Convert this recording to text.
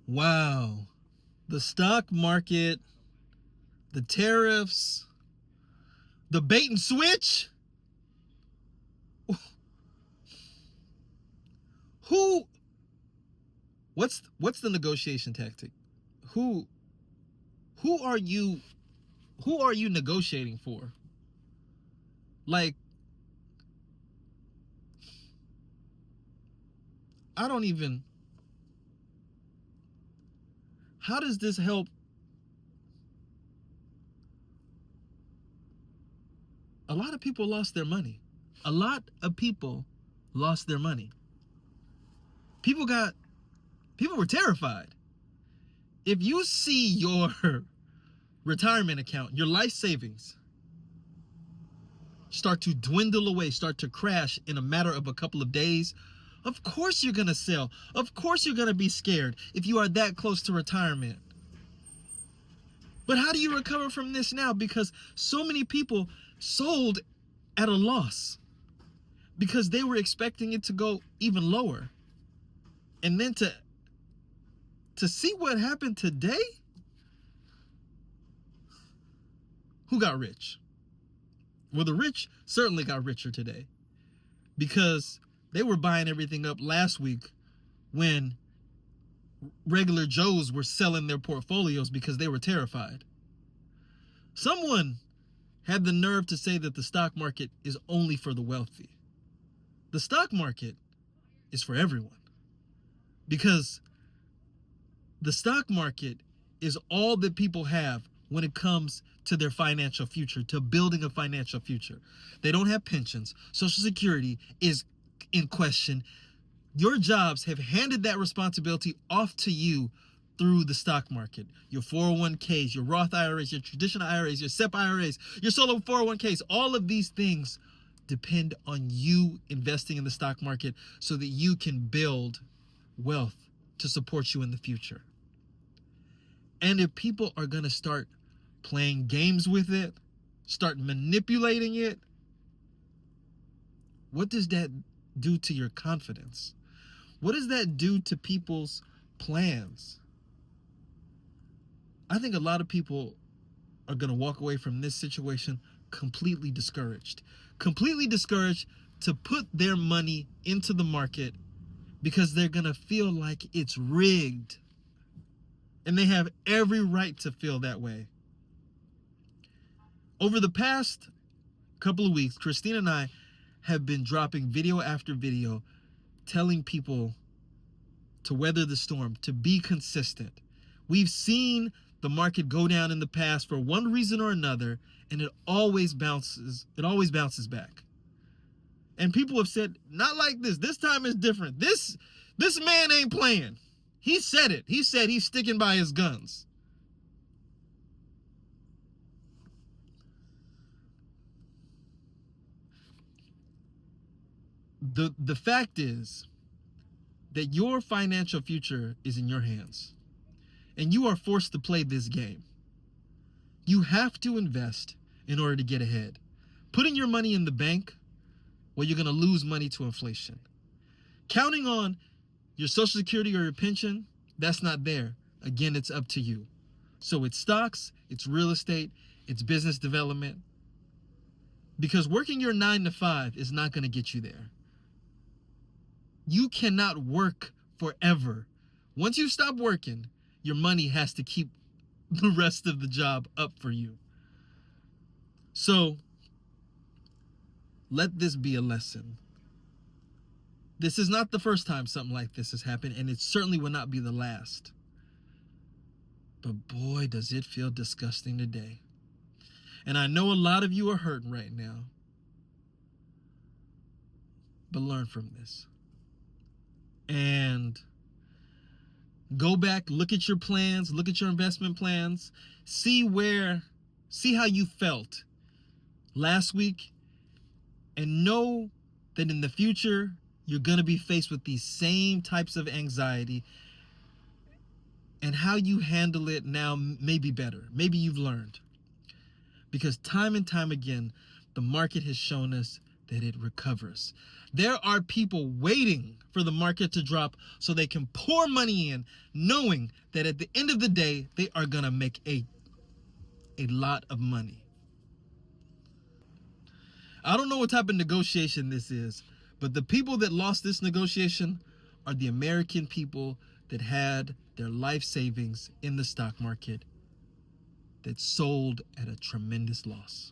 Wow. The stock market, the tariffs, the bait and switch. Who what's the negotiation tactic? Who who are you negotiating for? Like, I don't even, how does this help? A lot of people lost their money. A lot of people lost their money. People were terrified. If you see your retirement account, your life savings start to dwindle away, start to crash in a matter of a couple of days, of course you're going to sell. Of course you're going to be scared if you are that close to retirement. But how do you recover from this now? Because so many people sold at a loss because they were expecting it to go even lower. And then to see what happened today, who got rich? Well, the rich certainly got richer today because they were buying everything up last week when regular Joes were selling their portfolios because they were terrified. Someone had the nerve to say that the stock market is only for the wealthy. The stock market is for everyone because the stock market is all that people have when it comes to their financial future, to building a financial future. They don't have pensions. Social Security is in question. Your jobs have handed that responsibility off to you through the stock market. Your 401ks, your Roth IRAs, your traditional IRAs, your SEP IRAs, your solo 401ks, all of these things depend on you investing in the stock market so that you can build wealth to support you in the future. And if people are going to start playing games with it, start manipulating it, what does that do to your confidence? What does that do to people's plans? I think a lot of people are going to walk away from this situation completely discouraged to put their money into the market because they're going to feel like it's rigged. And they have every right to feel that way. Over the past couple of weeks, Christine and I have been dropping video after video telling people to weather the storm, to be consistent. We've seen the market go down in the past for one reason or another, and it always bounces back. And people have said, not like this. This time is different. This man ain't playing. He said it. He said he's sticking by his guns. The fact is that your financial future is in your hands, and you are forced to play this game. You have to invest in order to get ahead. Putting your money in the bank, well, you're going to lose money to inflation. Counting on your Social Security or your pension, that's not there. Again, it's up to you. So it's stocks, it's real estate, it's business development. Because working your 9 to 5 is not going to get you there. You cannot work forever. Once you stop working, your money has to keep the rest of the job up for you. So let this be a lesson. This is not the first time something like this has happened, and it certainly will not be the last. But boy, does it feel disgusting today. And I know a lot of you are hurting right now. But learn from this. And go back, look at your plans, look at your investment plans, see how you felt last week, and know that in the future, you're going to be faced with these same types of anxiety, and how you handle it now may be better. Maybe you've learned. Because time and time again, the market has shown us that it recovers. There are people waiting for the market to drop so they can pour money in, knowing that at the end of the day, they are going to make a lot of money. I don't know what type of negotiation this is, but the people that lost this negotiation are the American people that had their life savings in the stock market that sold at a tremendous loss.